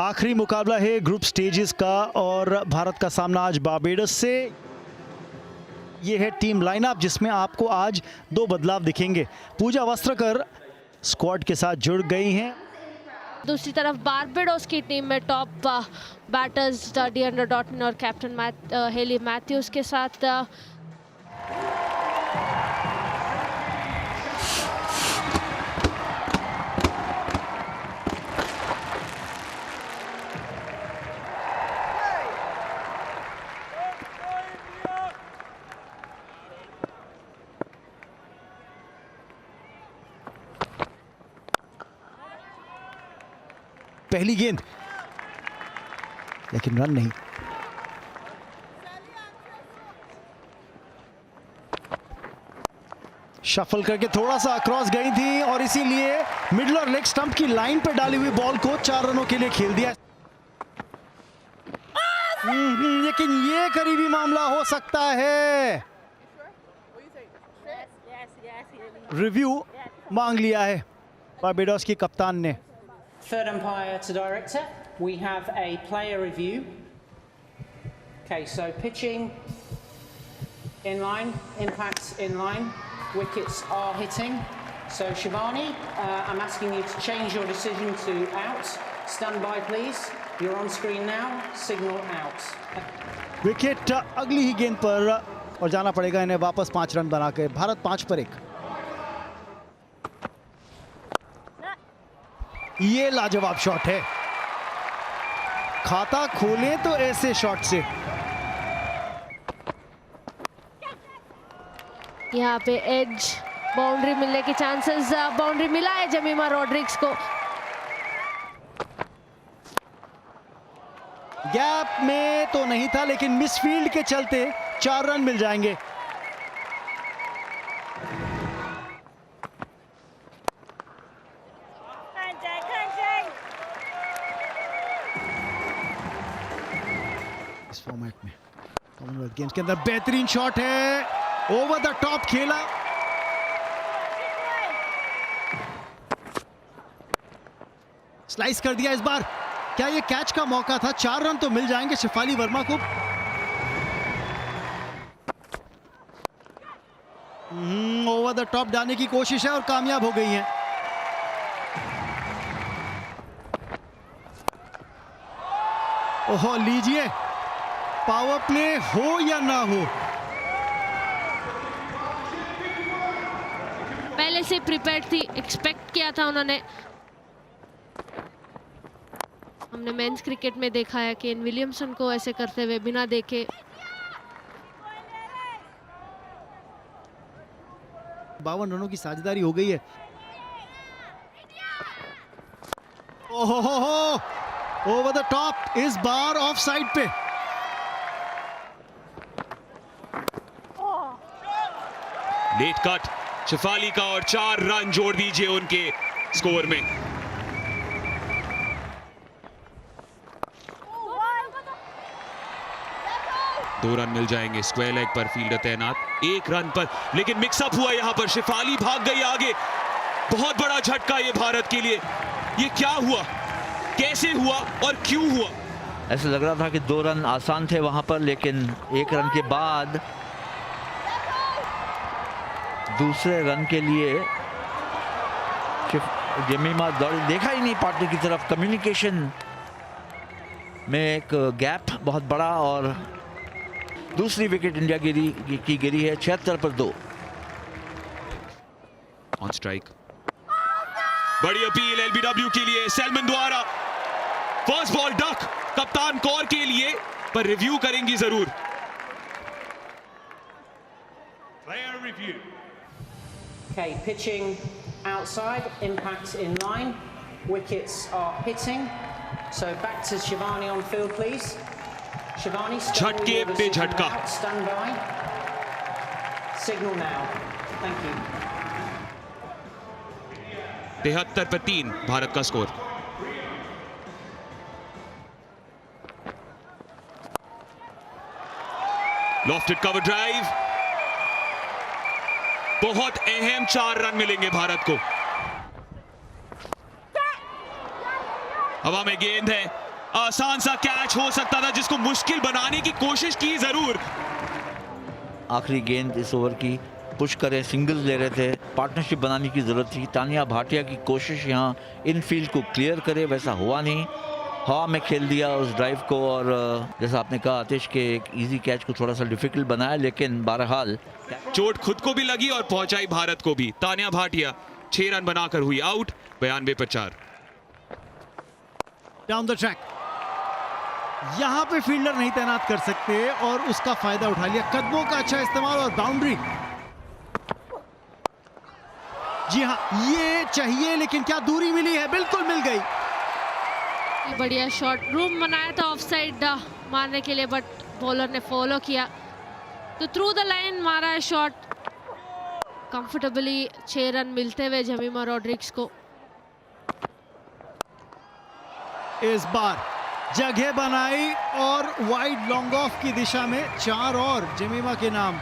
आखिरी मुकाबला है ग्रुप स्टेजेस का और भारत का सामना आज बारबेडोस से। ये है टीम लाइनअप जिसमें आपको आज दो बदलाव दिखेंगे। पूजा वस्त्रकर स्क्वाड के साथ जुड़ गई हैं। दूसरी तरफ बारबेडोस की टीम में टॉप बैटर्स डिएंड्रे डॉटन और कैप्टन हेली मैथ्यूज के साथ पहली गेंद लेकिन रन नहीं। शफल करके थोड़ा सा क्रॉस गई थी और इसीलिए मिडल और लेग स्टंप की लाइन पर डाली हुई बॉल को 4 रनों के लिए खेल दिया। लेकिन ये करीबी मामला हो सकता है। रिव्यू मांग लिया है बारबेडोस की कप्तान ने। Third umpire to director, we have a player review. Okay, so pitching in line, impacts in line, wickets are hitting. So Shivani, I'm asking you to change your decision to out. Stand by please. You're on screen now. Signal out. Wicket अगली ही गेंद पर और जाना पड़ेगा इन्हें वापस 5 run बना के। भारत 5 पर 1। ये लाजवाब शॉट है। खाता खोलें तो ऐसे शॉट से। यहाँ पे एज बाउंड्री मिलने के चांसेस, बाउंड्री मिला है जमीमा रॉड्रिग्स को। गैप में तो नहीं था लेकिन मिसफील्ड के चलते 4 रन मिल जाएंगे। इस फॉर्मेट में कॉमनवेल्थ गेम्स के अंदर बेहतरीन शॉट है, ओवर द टॉप खेला। स्लाइस कर दिया इस बार। क्या ये कैच का मौका था? 4 रन तो मिल जाएंगे शेफाली वर्मा को। ओवर द टॉप डालने की कोशिश है और कामयाब हो गई है। ओहो, लीजिए, पावर प्ले हो या ना हो, पहले से प्रिपेयर्ड थी, एक्सपेक्ट किया था उन्होंने। हमने मेंस क्रिकेट में देखा है कि केन विलियमसन को ऐसे करते हुए बिना देखे। 52 रनों की साझेदारी हो गई है। ओहो, ओवर द टॉप, इस बार ऑफ साइड पे। नेट कट शेफाली का और 4 रन जोड़ दीजिए उनके स्कोर में। दो रन मिल जाएंगे। स्क्वायर लेग पर फील्डर तैनात 1 रन पर, लेकिन मिक्सअप हुआ यहां पर। शेफाली भाग गई आगे। बहुत बड़ा झटका ये भारत के लिए। ये क्या हुआ, कैसे हुआ और क्यों हुआ? ऐसा लग रहा था कि 2 रन आसान थे वहां पर, लेकिन 1 रन के बाद दूसरे रन के लिए जमीमा दौड़ी, देखा ही नहीं पार्टनर की तरफ। कम्युनिकेशन में एक गैप बहुत बड़ा और दूसरी विकेट इंडिया की गिरी है 76 पर 2। ऑन स्ट्राइक, बड़ी अपील एलबीडब्ल्यू के लिए सैलमन द्वारा। फर्स्ट बॉल डक कप्तान कौर के लिए, पर रिव्यू करेंगी जरूर। Player review. Okay, pitching outside, impacts in line, wickets are hitting. So back to Shivani on field, please. Shivani, झटके पे झटका। Stand by. Signal now. Thank you. 73 पर 3 भारत का स्कोर। लॉफ्टेड कवर ड्राइव, बहुत अहम 4 रन मिलेंगे भारत को। हवा में गेंद है, आसान सा कैच हो सकता था जिसको मुश्किल बनाने की कोशिश की जरूर। आखिरी गेंद इस ओवर की पुश करें, सिंगल्स ले रहे थे, पार्टनरशिप बनाने की ज़रूरत थी। तानिया भाटिया की कोशिश यहाँ इनफील्ड को क्लियर करे, वैसा हुआ नहीं। हवा में खेल दिया उस ड्राइव को और जैसा आपने कहा आतिश के एक इजी कैच को थोड़ा सा डिफिकल्ट बनाया, लेकिन बहरहाल चोट खुद को भी लगी और पहुंचाई भारत को भी। तानिया भाटिया 6 रन बनाकर हुई आउट, 92 पर 4। डाउन द ट्रैक, यहां पे फील्डर नहीं तैनात कर सकते और उसका फायदा उठा लिया। कदमों का अच्छा इस्तेमाल और बाउंड्री। जी हां, ये चाहिए, लेकिन क्या दूरी मिली है? बिल्कुल मिल गई। बढ़िया शॉट, रूम बनाया था ऑफसाइड मारने के लिए, बट बॉलर ने फॉलो किया तो थ्रू द लाइन मारा है शॉट। कंफर्टेबली 6 रन मिलते हुए जमीमा रॉड्रिग्स को। इस बार जगह बनाई और वाइड लॉन्ग ऑफ की दिशा में 4 और जमीमा के नाम।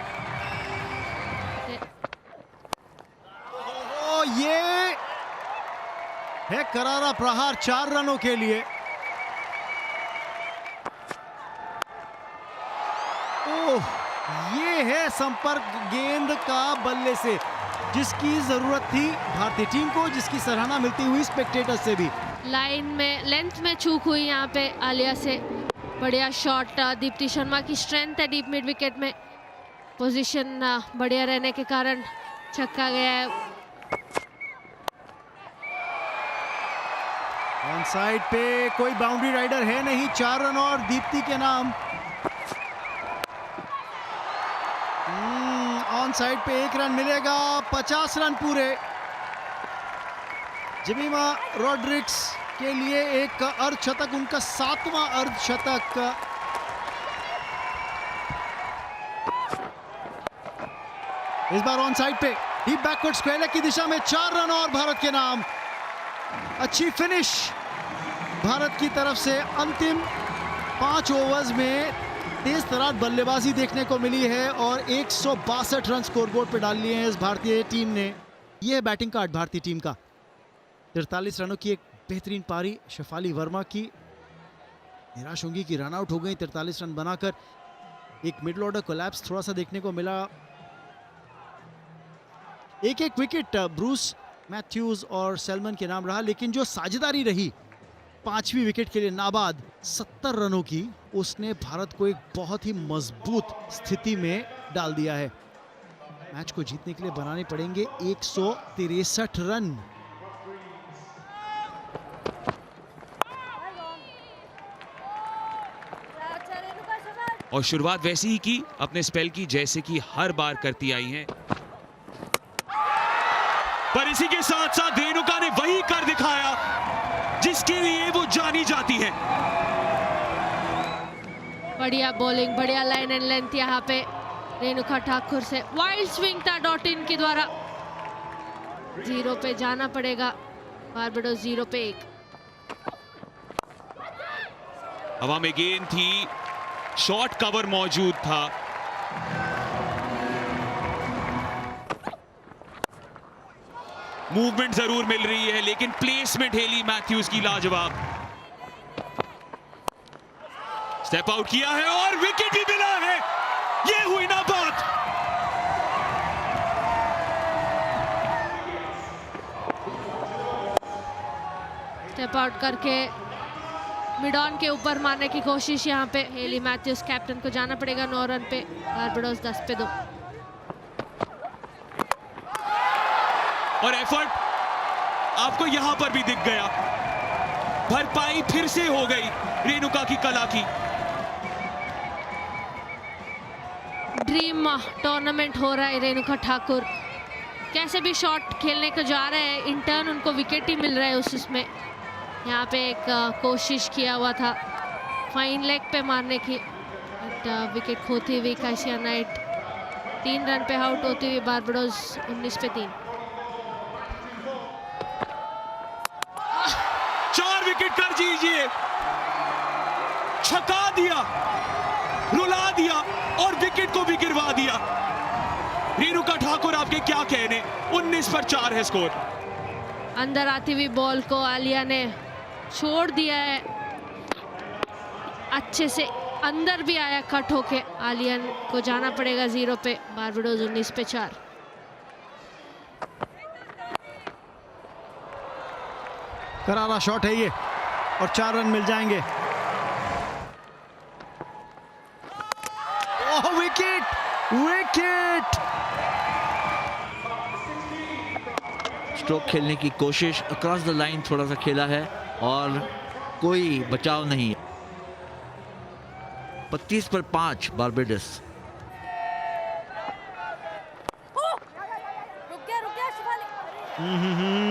ओ, ये है करारा प्रहार 4 रनों के लिए। ओह, ये है संपर्क गेंद का बल्ले से, जिसकी जरूरत थी भारतीय टीम को, जिसकी सराहना मिलती हुई स्पेक्टेटर से भी। लाइन में लेंथ में चूक हुई यहाँ पे आलिया से। बढ़िया शॉट, दीप्ति शर्मा की स्ट्रेंथ है डीप मिड विकेट में। पोजीशन बढ़िया रहने के कारण छक्का गया है। ऑन साइड पे कोई बाउंड्री राइडर है नहीं, 4 रन और दीप्ति के नाम। ऑन साइड पे 1 रन मिलेगा, 50 रन पूरे। जमीमा रॉड्रिग्स के लिए एक अर्धशतक, उनका 7वां अर्धशतक। इस बार ऑन साइड पे डीप बैकवर्ड स्क्वायर लेग की दिशा में 4 रन और भारत के नाम। अच्छी फिनिश भारत की तरफ से। अंतिम 5 ओवर्स में तेज तरार बल्लेबाजी देखने को मिली है और 162 रन स्कोरबोर्ड पे डाल लिए हैं इस भारतीय टीम ने। यह है बैटिंग कार्ड भारतीय टीम का। 43 रनों की एक बेहतरीन पारी शेफाली वर्मा की। निराश होंगी कि रन आउट हो गई 43 रन बनाकर। एक मिडल ऑर्डर कोलैप्स थोड़ा सा देखने को मिला। एक विकेट ब्रूस मैथ्यूज और सेल्मन के नाम रहा, लेकिन जो साझेदारी रही 5वीं विकेट के लिए नाबाद 70 रनों की, उसने भारत को एक बहुत ही मजबूत स्थिति में डाल दिया है। मैच को जीतने के लिए बनाने पड़ेंगे 163 रन। और शुरुआत वैसी ही की अपने स्पेल की जैसे कि हर बार करती आई हैं। पर इसी के साथ साथ रेणुका ने वही कर दिखाया जिसके लिए वो जानी जाती है। बढ़िया बॉलिंग, बढ़िया लाइन एंड लेंथ यहाँ पे रेणुका ठाकुर से। वाइल्ड स्विंग था डॉटिन के द्वारा। 0 पे जाना पड़ेगा, बारबाडोस 0 पे 1। हवा में गेंद थी, शॉर्ट कवर मौजूद था। मूवमेंट जरूर मिल रही है, लेकिन प्लेसमेंट हेली मैथ्यूज की लाजवाब। स्टेप आउट किया है और विकेट भी मिला है। ये हुई ना बात। स्टेप आउट करके मिड ऑन के ऊपर मारने की कोशिश यहाँ पे हेली मैथ्यूज। कैप्टन को जाना पड़ेगा 9 रन पे। बारबाडोस 10 पे 2। और एफर्ट आपको यहां पर भी दिख गया। भरपाई फिर से हो गई रेणुका की कला की। ड्रीम टूर्नामेंट हो रहा है रेणुका ठाकुर। कैसे भी शॉट खेलने को जा रहे हैं, इंटर्न उनको विकेट ही मिल रहा है उसमें। यहाँ पे एक कोशिश किया हुआ था फाइन लेग पे मारने की, बट विकेट खोती हुई काशिया नाइट 3 रन पे आउट होती हुई बारबाडोस 19 पे 3। 4 विकेट कर दीजिए, छका दिया, रुला दिया और विकेट को भी गिरवा दिया। रेणुका ठाकुर आपके क्या कहने। 19 पर 4 है स्कोर। अंदर आती हुई बॉल को आलिया ने छोड़ दिया है। अच्छे से अंदर भी आया कट होके। आलियन को जाना पड़ेगा 0 पे, बारबाडोस 19 पे 4। करारा शॉट है ये और 4 रन मिल जाएंगे। ओह विकेट, विकेट! स्ट्रोक खेलने की कोशिश, अक्रॉस द लाइन थोड़ा सा खेला है और कोई बचाव नहीं। 32 पर 5 बारबाडोस।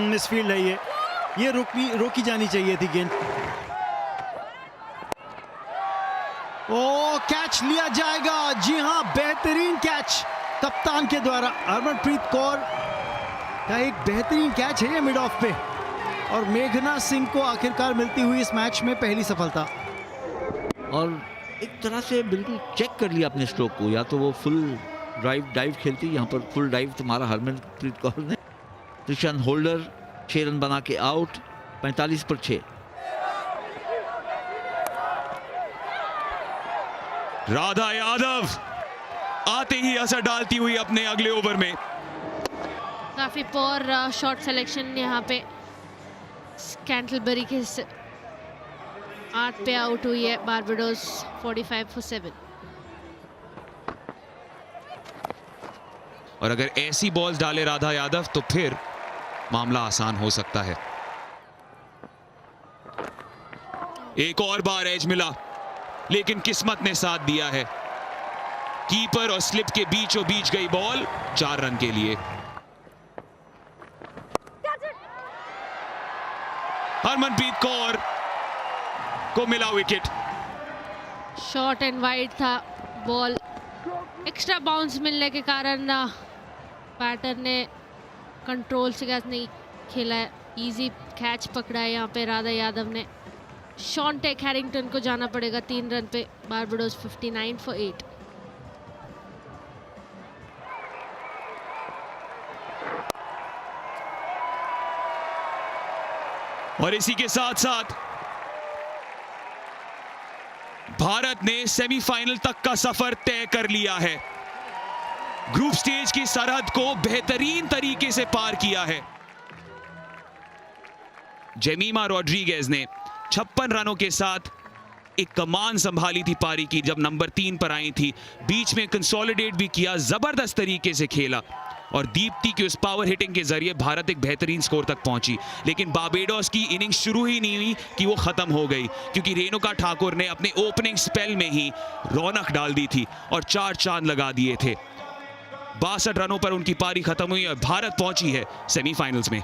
मिसफील्ड है ये रोकी जानी चाहिए थी गेंद। ओ कैच लिया जाएगा। जी हां, बेहतरीन कैच कप्तान के द्वारा। हरमनप्रीत कौर का एक बेहतरीन कैच है ये मिड ऑफ पे, और मेघना सिंह को आखिरकार मिलती हुई इस मैच में पहली सफलता। और एक तरह से बिल्कुल चेक कर लिया अपने स्ट्रोक को, या तो वो फुल डाइव खेलती, यहाँ पर फुल डाइव तुम्हारा हरमनप्रीत कौर ने। त्रिशन होल्डर 6 रन बना के आउट, 45 पर 6। राधा यादव आते ही असर डालती हुई अपने अगले ओवर में। काफी पोर शॉट सिलेक्शन यहाँ पे कैंटलबरी के 8 पे आउट हुई है बारबाडोस 45 for 7। और अगर ऐसी बॉल्स डाले राधा यादव तो फिर मामला आसान हो सकता है। एक और बार एज मिला, लेकिन किस्मत ने साथ दिया है। कीपर और स्लिप के बीचों बीच गई बॉल 4 रन के लिए। हरमनप्रीत कौर को मिला विकेट। शॉर्ट एंड वाइड था बॉल, एक्स्ट्रा बाउंस मिलने के कारण बैटर ने कंट्रोल से कैच नहीं खेला है। इजी कैच पकड़ा है यहाँ पे राधा यादव ने। शॉन टेक हैरिंगटन को जाना पड़ेगा 3 रन पे, बारबाडोस 59 for 8। और इसी के साथ साथ भारत ने सेमीफाइनल तक का सफर तय कर लिया है। ग्रुप स्टेज की सरहद को बेहतरीन तरीके से पार किया है। जेमिमा रोड्रिगेज ने 56 रनों के साथ एक कमान संभाली थी पारी की जब नंबर 3 पर आई थी। बीच में कंसोलिडेट भी किया, जबरदस्त तरीके से खेला, और दीप्ति की उस पावर हिटिंग के जरिए भारत एक बेहतरीन स्कोर तक पहुंची। लेकिन बारबाडोस की इनिंग्स शुरू ही नहीं हुई कि वो खत्म हो गई, क्योंकि रेणुका ठाकुर ने अपने ओपनिंग स्पेल में ही रौनक डाल दी थी और 4 चांद लगा दिए थे। 62 रनों पर उनकी पारी खत्म हुई और भारत पहुंची है सेमीफाइनल्स में।